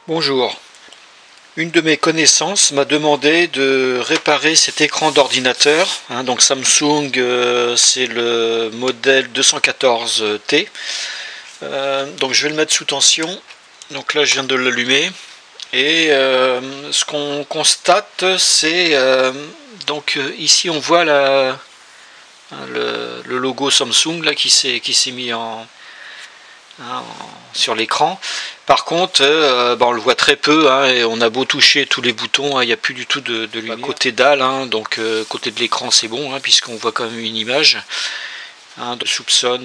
Bonjour. Une de mes connaissances m'a demandé de réparer cet écran d'ordinateur. Donc Samsung, c'est le modèle 214T. Donc je vais le mettre sous tension. Donc là je viens de l'allumer. Et ce qu'on constate, c'est donc ici on voit le logo Samsung là qui s'est mis sur l'écran. Par contre, on le voit très peu, et on a beau toucher tous les boutons, il n'y a plus du tout de lumière. Côté dalle, donc côté de l'écran c'est bon, puisqu'on voit quand même une image. Je soupçonne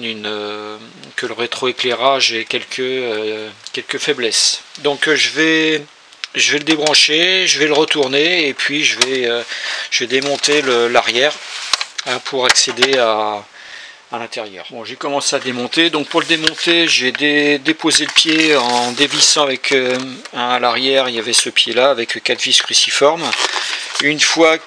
que le rétroéclairage ait quelques faiblesses. Donc je vais le débrancher, je vais le retourner et puis je vais démonter l'arrière pour accéder à l'intérieur. Bon, j'ai commencé à démonter. Donc pour le démonter, j'ai déposé le pied en dévissant avec à l'arrière, il y avait ce pied là avec 4 vis cruciformes. Une fois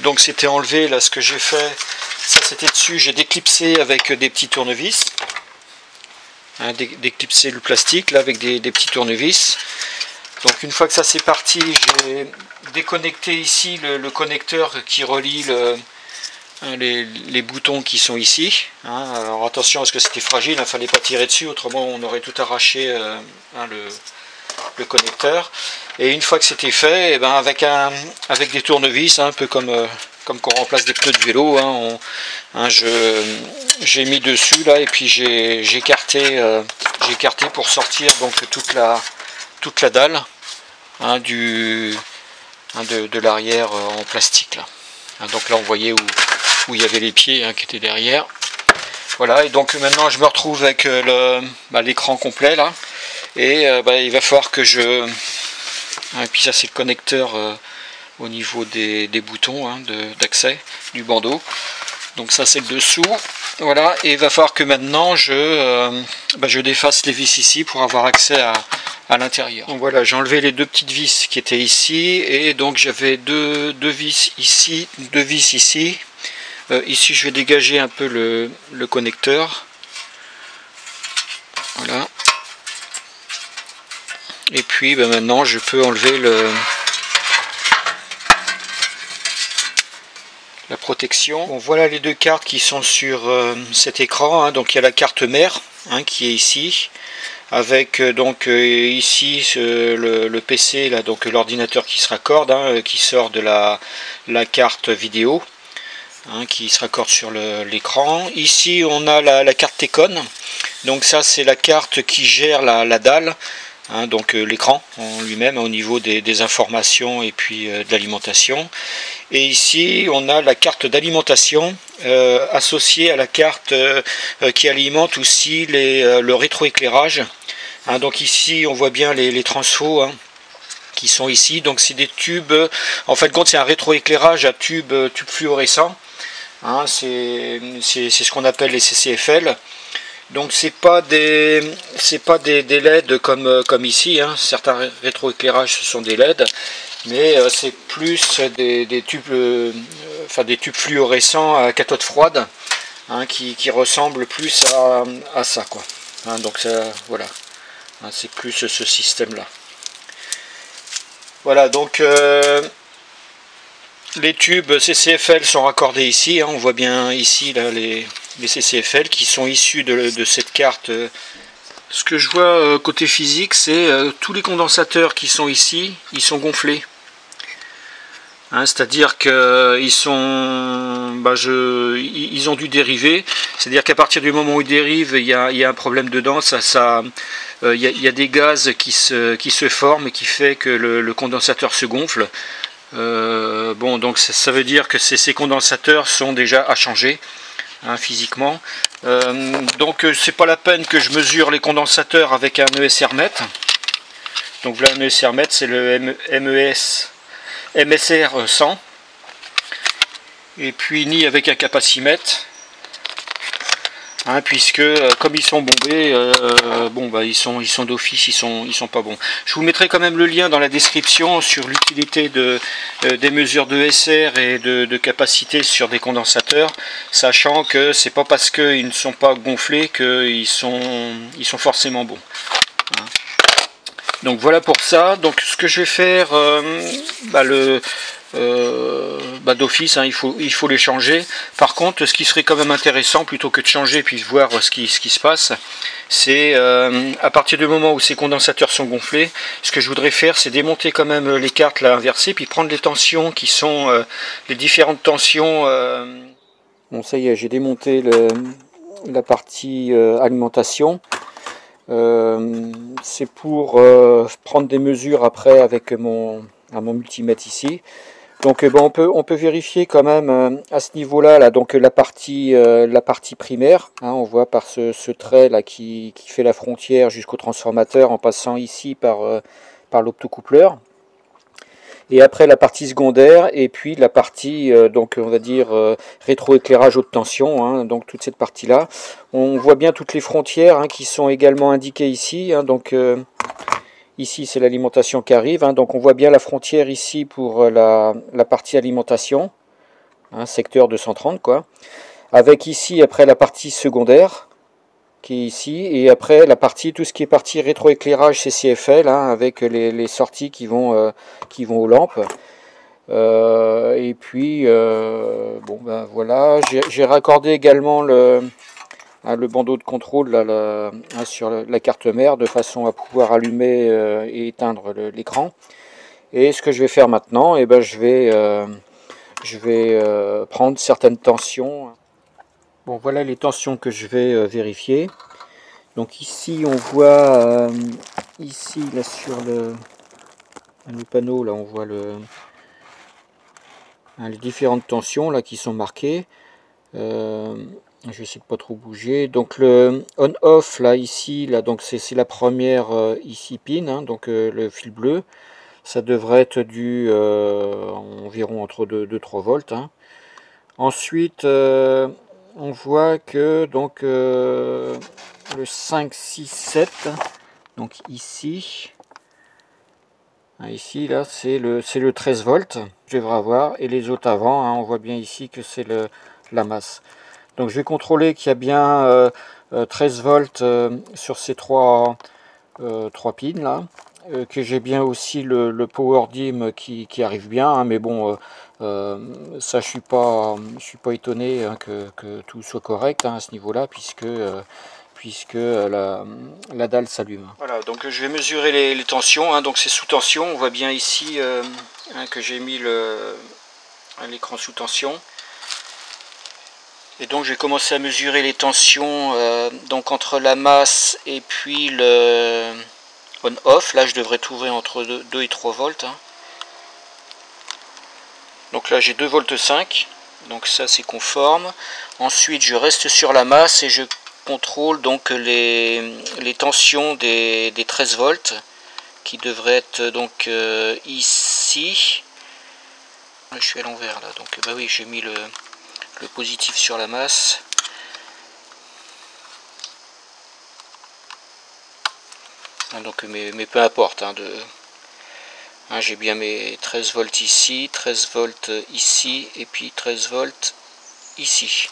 donc c'était enlevé, là ce que j'ai fait, ça c'était dessus, j'ai déclipsé avec des petits tournevis. Déclipsé le plastique là avec des petits tournevis. Donc une fois que ça c'est parti, j'ai déconnecté ici le connecteur qui relie les boutons qui sont ici. Alors attention parce que c'était fragile, il ne fallait pas tirer dessus, autrement on aurait tout arraché le connecteur. Et une fois que c'était fait, avec des tournevis, un peu comme qu'on remplace des pneus de vélo, j'ai mis dessus là et puis j'ai écarté pour sortir donc toute la dalle de l'arrière en plastique là. Donc là on voyait où il y avait les pieds qui étaient derrière. Voilà, et donc maintenant je me retrouve avec l'écran complet là. Et il va falloir que et puis ça c'est le connecteur au niveau des boutons d'accès du bandeau. Donc ça c'est le dessous. Voilà, et il va falloir que maintenant je défasse les vis ici pour avoir accès à l'intérieur. Donc voilà, j'ai enlevé les deux petites vis qui étaient ici, et donc j'avais deux vis ici, deux vis ici. Ici je vais dégager un peu le connecteur. Voilà. Et puis maintenant je peux enlever la protection. Bon, voilà les deux cartes qui sont sur cet écran. Donc il y a la carte mère qui est ici, avec ici le PC là, donc l'ordinateur qui se raccorde, qui sort de la carte vidéo, qui se raccorde sur l'écran. Ici on a la carte Tecon. Donc ça c'est la carte qui gère la dalle. Donc l'écran en lui-même au niveau des informations et puis de l'alimentation. Et ici on a la carte d'alimentation associée à la carte qui alimente aussi le rétroéclairage. Donc ici on voit bien les transfos qui sont ici. Donc c'est des tubes, en fin de compte c'est un rétroéclairage à tube fluorescent. C'est ce qu'on appelle les CCFL. Donc c'est pas des LED comme ici, certains rétroéclairages ce sont des LED, mais c'est plus des tubes fluorescents à cathode froide, qui ressemblent plus à ça quoi. Donc ça, voilà, c'est plus ce système là. Voilà, donc les tubes CCFL sont raccordés ici, on voit bien ici là, les CCFL qui sont issus de cette carte. Ce que je vois côté physique, c'est tous les condensateurs qui sont ici, ils sont gonflés. C'est-à-dire qu'ils ils ont dû dériver. C'est-à-dire qu'à partir du moment où ils dérivent, il y a un problème dedans. Il y a des gaz qui se forment et qui fait que le condensateur se gonfle. Donc ça veut dire que ces condensateurs sont déjà à changer. Physiquement. Donc c'est pas la peine que je mesure les condensateurs avec un ESR-MET. Donc voilà, un ESR-MET, c'est le MSR 100. Et puis ni avec un capacimètre, puisque comme ils sont bombés, ils sont d'office, ils sont pas bons. Je vous mettrai quand même le lien dans la description sur l'utilité des mesures de SR et de capacité sur des condensateurs, sachant que c'est pas parce qu'ils ne sont pas gonflés qu'ils sont forcément bons. Hein. Donc voilà pour ça. Donc ce que je vais faire, d'office, hein, il faut les changer. Par contre, ce qui serait quand même intéressant, plutôt que de changer puis de voir ce qui se passe, c'est à partir du moment où ces condensateurs sont gonflés, ce que je voudrais faire, c'est démonter quand même les cartes là inversées, puis prendre les tensions qui sont les différentes tensions. Bon, ça y est, j'ai démonté la partie alimentation. C'est pour prendre des mesures après avec mon multimètre ici. Donc bon, on peut vérifier quand même à ce niveau-là, là, donc la partie primaire, hein, on voit par ce trait là qui fait la frontière jusqu'au transformateur en passant ici par l'optocoupleur. Et après la partie secondaire, et puis la partie, donc on va dire rétroéclairage haute tension, hein, donc toute cette partie-là. On voit bien toutes les frontières hein, qui sont également indiquées ici. Hein, donc ici c'est l'alimentation qui arrive, hein, donc on voit bien la frontière ici pour la partie alimentation, hein, secteur 230 quoi. Avec ici après la partie secondaire, qui est ici, et après la partie, tout ce qui est partie rétroéclairage CCFL, hein, avec les sorties qui vont aux lampes. Et puis bon ben voilà, j'ai raccordé également le bandeau de contrôle là, sur la carte mère, de façon à pouvoir allumer et éteindre l'écran. Et ce que je vais faire maintenant, et ben je vais prendre certaines tensions. Bon, voilà les tensions que je vais vérifier. Donc ici on voit ici là sur le panneau là on voit les différentes tensions là qui sont marquées. Je vais essayer de pas trop bouger. Donc le on-off là ici là, donc c'est la première ici pin, hein, donc le fil bleu. Ça devrait être du environ entre 2-3 volts. Hein. Ensuite on voit que donc le 5, 6, 7, donc ici là c'est le 13 volts, je devrais avoir, et les autres avant, hein, on voit bien ici que c'est la masse. Donc je vais contrôler qu'il y a bien 13 volts sur ces trois pins là, que j'ai bien aussi le power dim qui arrive bien, hein, mais bon ça je suis pas étonné hein, que tout soit correct hein, à ce niveau là, puisque la dalle s'allume. Voilà, donc je vais mesurer les tensions, hein, donc c'est sous tension, on voit bien ici hein, que j'ai mis l'écran sous tension. Et donc je vais commencer à mesurer les tensions donc entre la masse et puis le on-off. Là je devrais trouver entre 2 et 3 volts. Hein. Donc là j'ai 2 volts 5, donc ça c'est conforme. Ensuite je reste sur la masse et je contrôle donc les tensions des 13 volts qui devraient être donc ici. Je suis à l'envers là, donc bah oui, j'ai mis le positif sur la masse. Donc mais peu importe hein, hein, j'ai bien mes 13 volts ici, 13 volts ici et puis 13 volts ici.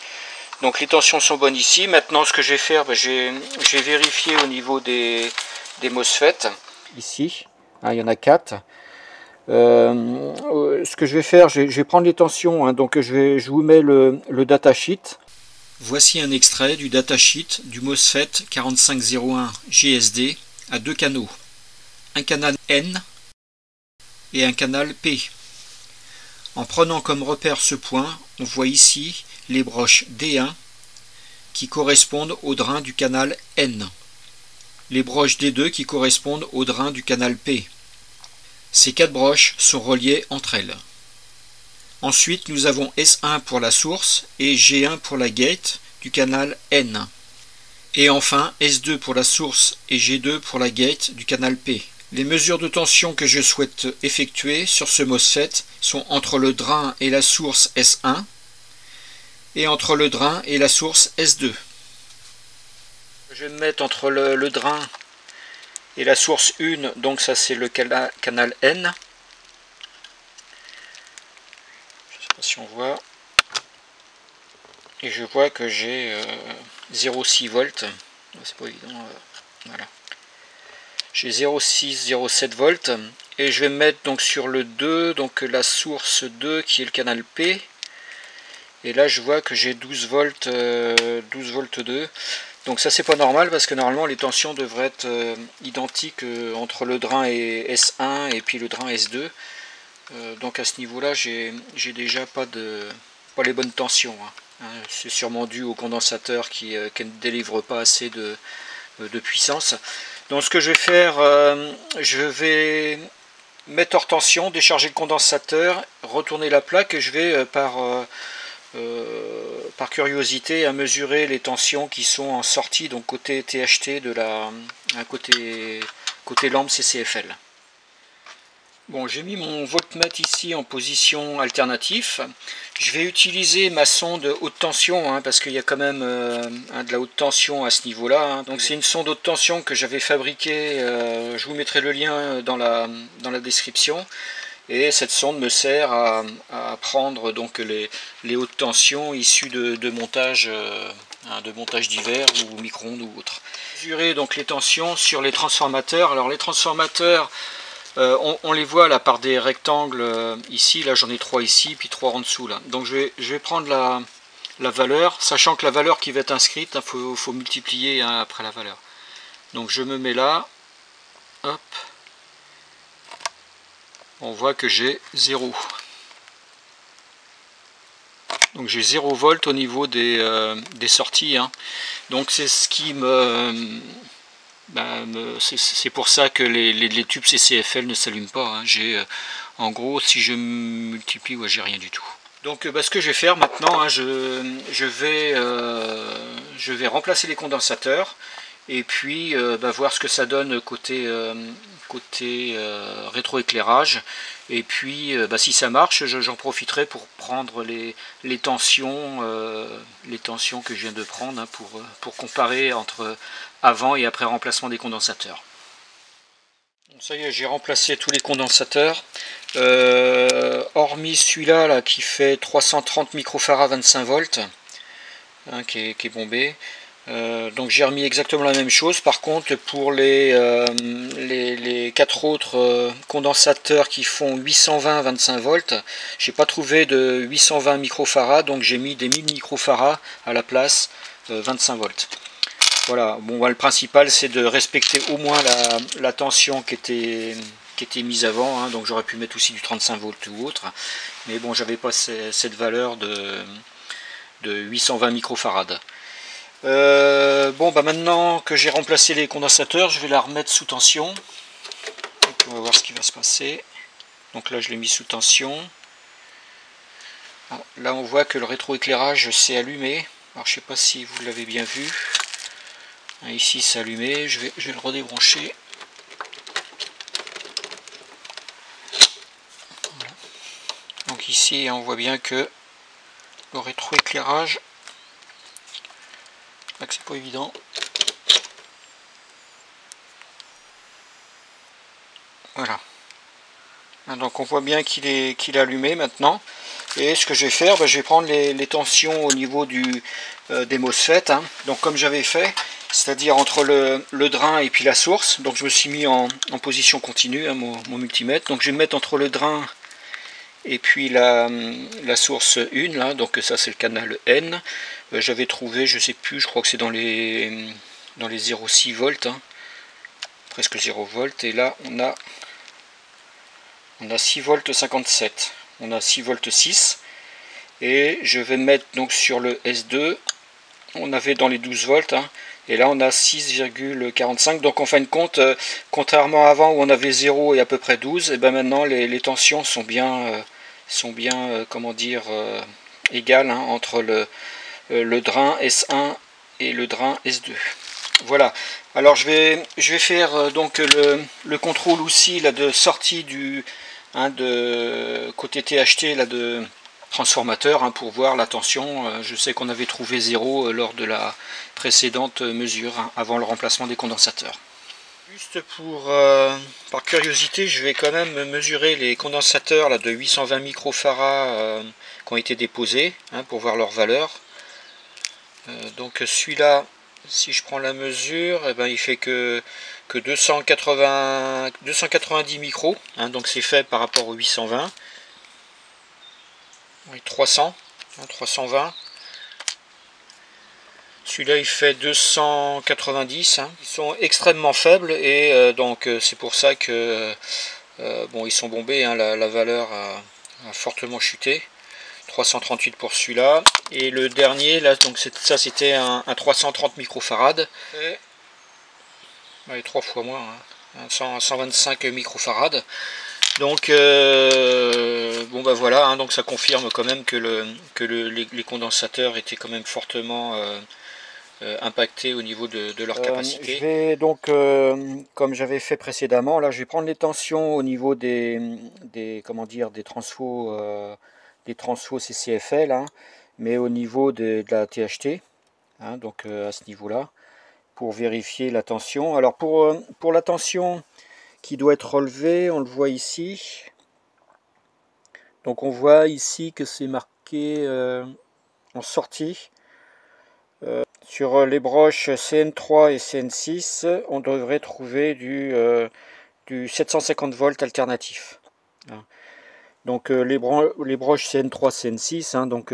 Donc les tensions sont bonnes ici. Maintenant ce que je vais faire, je vais vérifier au niveau des MOSFET. Ici, hein, il y en a 4. Ce que je vais faire, je vais prendre les tensions, hein, donc je vous mets le datasheet. Voici un extrait du datasheet du MOSFET 4501 GSD à 2 canaux. Un canal N et un canal P. En prenant comme repère ce point, on voit ici les broches D1 qui correspondent au drain du canal N. Les broches D2 qui correspondent au drain du canal P. Ces 4 broches sont reliées entre elles. Ensuite, nous avons S1 pour la source et G1 pour la gate du canal N. Et enfin, S2 pour la source et G2 pour la gate du canal P. Les mesures de tension que je souhaite effectuer sur ce MOSFET sont entre le drain et la source S1 et entre le drain et la source S2. Je vais me mettre entre le drain et la source 1, donc ça c'est le canal N. Je ne sais pas si on voit. Et je vois que j'ai 0,6 volts. C'est pas évident. Voilà. j'ai 0,6-0,7 volts. Et je vais me mettre donc sur le 2, donc la source 2 qui est le canal P. Et là je vois que j'ai 12 volts 2. Donc ça c'est pas normal parce que normalement les tensions devraient être identiques entre le drain et S1 et puis le drain S2. Donc à ce niveau-là j'ai déjà pas les bonnes tensions. C'est sûrement dû au condensateur qui ne délivre pas assez de puissance. Donc ce que je vais faire, je vais mettre hors tension, décharger le condensateur, retourner la plaque et je vais par curiosité à mesurer les tensions qui sont en sortie, donc côté THT de côté lampe CCFL. Bon, j'ai mis mon voltmètre ici en position alternative. Je vais utiliser ma sonde haute tension parce qu'il y a quand même de la haute tension à ce niveau-là. Donc c'est une sonde haute tension que j'avais fabriquée. Je vous mettrai le lien dans la description. Et cette sonde me sert à prendre donc les hautes tensions issues de montage divers ou micro-ondes ou autre. Mesurer donc les tensions sur les transformateurs. Alors les transformateurs, on les voit là par des rectangles ici, là j'en ai 3 ici, puis 3 en dessous là. Donc je vais prendre la valeur, sachant que la valeur qui va être inscrite, faut multiplier après la valeur. Donc je me mets là, hop, on voit que j'ai 0. Donc j'ai 0 volt au niveau des sorties. Donc c'est ce qui c'est pour ça que les tubes CCFL ne s'allument pas. En gros, si je multiplie, ouais, j'ai rien du tout. Donc ce que je vais faire maintenant, je vais remplacer les condensateurs et puis voir ce que ça donne côté rétroéclairage. Et puis si ça marche, j'en profiterai pour prendre les tensions que je viens de prendre pour comparer entre avant et après remplacement des condensateurs. Ça y est, j'ai remplacé tous les condensateurs, hormis celui-là là, qui fait 330 microfarads 25 volts, qui est bombé. Donc j'ai remis exactement la même chose. Par contre, pour les 4 autres condensateurs qui font 820 25 volts, j'ai pas trouvé de 820 microfarads, donc j'ai mis des 1000 microfarads à la place 25 volts. Voilà, bon, le principal c'est de respecter au moins la tension qui était mise avant, donc j'aurais pu mettre aussi du 35 volts ou autre, mais bon, j'avais pas cette valeur de 820 microfarads. Maintenant que j'ai remplacé les condensateurs, je vais la remettre sous tension. Donc, on va voir ce qui va se passer. Donc là je l'ai mis sous tension. Là on voit que le rétroéclairage s'est allumé. Alors je sais pas si vous l'avez bien vu. Ici c'est allumé, je vais le redébrancher. Voilà. Donc ici on voit bien que le rétroéclairage, là que c'est pas évident. Voilà. Donc on voit bien qu'il est allumé maintenant. Et ce que je vais faire, je vais prendre les tensions au niveau des MOSFET. Donc comme j'avais fait, c'est-à-dire entre le drain et puis la source. Donc je me suis mis en position continue, mon multimètre. Donc je vais me mettre entre le drain et puis la source 1, là. Donc ça c'est le canal N. J'avais trouvé, je sais plus, je crois que c'est dans les 0,6 volts. Presque 0 volts. Et là on a 6 volts 57. On a 6 volts 6. Et je vais mettre donc sur le S2. On avait dans les 12 volts. Et là on a 6,45. Donc en fin de compte, contrairement à avant où on avait 0 et à peu près 12, et maintenant les tensions sont bien comment dire, égales entre le drain S1 et le drain S2. Voilà. Alors je vais faire donc le contrôle aussi là, de sortie de côté THT là, de transformateur pour voir la tension. Je sais qu'on avait trouvé 0 lors de la précédente mesure avant le remplacement des condensateurs. Juste par curiosité, je vais quand même mesurer les condensateurs là, de 820 microfarads qui ont été déposés pour voir leur valeur. Donc celui-là si je prends la mesure, eh ben, il fait que 290 micros, hein, donc c'est fait par rapport au 820. Oui, 300, hein, 320. Celui-là il fait 290, hein. Ils sont extrêmement faibles et donc c'est pour ça que bon, ils sont bombés, hein, la valeur a fortement chuté. 338 pour celui-là. Et le dernier, là, donc ça c'était un 330 microfarad. Et 3 fois moins, hein, 125 microfarad. Donc bon bah voilà, hein, donc ça confirme quand même que les condensateurs étaient quand même fortement impactés au niveau de leur capacité. Je vais donc, comme j'avais fait précédemment, là je vais prendre les tensions au niveau des comment dire, des transfos CCFL, hein, mais au niveau de la THT, hein, donc à ce niveau-là, pour vérifier la tension. Alors pour la tension qui doit être relevée, on le voit ici. Donc on voit ici que c'est marqué en sortie. Sur les broches CN3 et CN6, on devrait trouver du 750 volts alternatif. Donc les broches CN3, CN6, hein, donc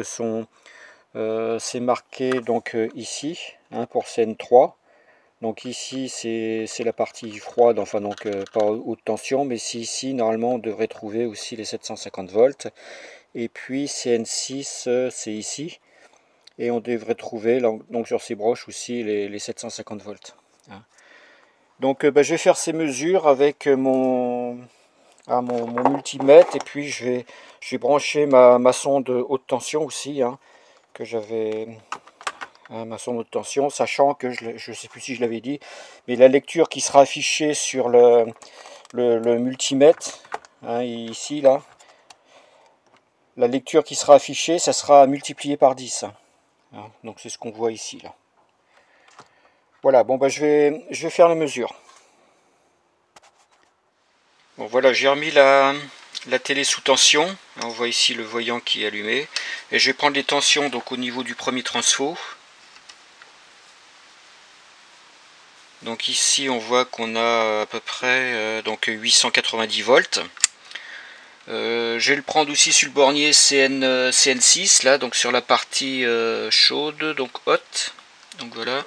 c'est marqué donc ici, hein, pour CN3. Donc ici c'est la partie froide, enfin donc pas haute tension, mais ici normalement on devrait trouver aussi les 750 volts. Et puis CN6 c'est ici, et on devrait trouver donc sur ces broches aussi les 750 volts. Donc je vais faire ces mesures avec mon multimètre, et puis je vais brancher ma sonde haute tension aussi, hein, que j'avais, ma sonde haute tension, sachant que je ne sais plus si je l'avais dit, mais la lecture qui sera affichée sur le multimètre, hein, ici là, la lecture qui sera affichée, ça sera multiplié par 10. Hein, donc c'est ce qu'on voit ici là. Voilà, bon bah je vais faire la mesure. Bon voilà, j'ai remis la télé sous tension. On voit ici le voyant qui est allumé. Et je vais prendre les tensions donc au niveau du premier transfo. Donc ici on voit qu'on a à peu près donc 890 volts. Je vais le prendre aussi sur le bornier CN6 là, donc sur la partie chaude, donc haute. Donc voilà.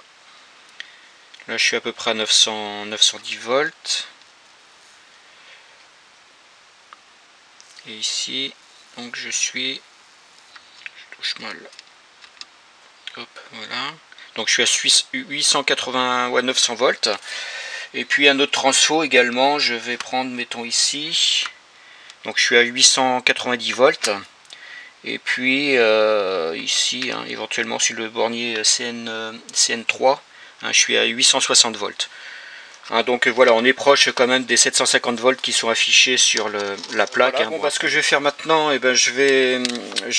Là je suis à peu près à 910 volts. Et ici, donc je touche mal. Hop, voilà. Donc je suis à 880, ouais, 900 volts. Et puis un autre transfo également, je vais prendre, mettons ici. Donc je suis à 890 volts. Et puis ici, hein, éventuellement sur le bornier CN3, hein, je suis à 860 volts. Hein, donc voilà, on est proche quand même des 750 volts qui sont affichés sur la plaque. Voilà, hein. Bon, bah, ce que je vais faire maintenant, eh ben, je vais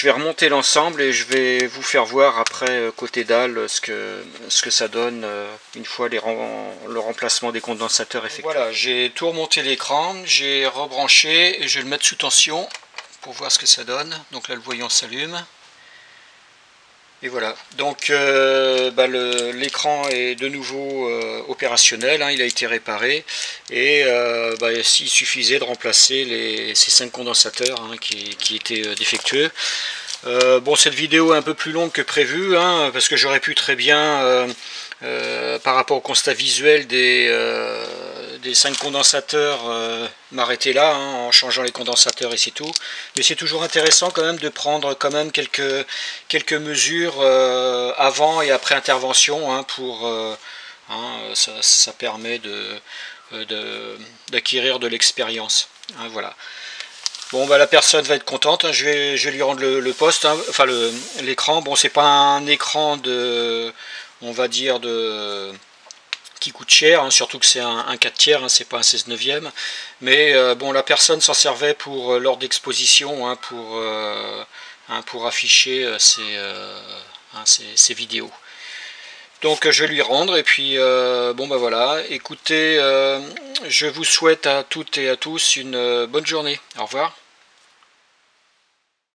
remonter l'ensemble et je vais vous faire voir après côté dalle ce que ça donne une fois le remplacement des condensateurs effectué. Voilà, j'ai tout remonté l'écran, j'ai rebranché et je vais le mettre sous tension pour voir ce que ça donne. Donc là le voyant s'allume. Et voilà, donc l'écran est de nouveau opérationnel, hein, il a été réparé, et il suffisait de remplacer ces 5 condensateurs, hein, qui étaient défectueux. Bon, cette vidéo est un peu plus longue que prévu, hein, parce que j'aurais pu très bien, par rapport au constat visuel des 5 condensateurs, m'arrêter là, hein, en changeant les condensateurs et c'est tout. Mais c'est toujours intéressant quand même de prendre quand même quelques mesures avant et après intervention, hein, pour ça permet d'acquérir de l'expérience. Hein, voilà. Bon, bah la personne va être contente, hein. Je vais lui rendre le poste, hein, enfin l'écran. Bon, c'est pas un écran on va dire qui coûte cher, hein, surtout que c'est un 4 tiers, hein, c'est pas un 16 neuvième. Mais bon, la personne s'en servait pour lors d'exposition, hein, pour afficher ses vidéos. Donc je vais lui rendre, et puis bon bah voilà, écoutez, je vous souhaite à toutes et à tous une bonne journée. Au revoir.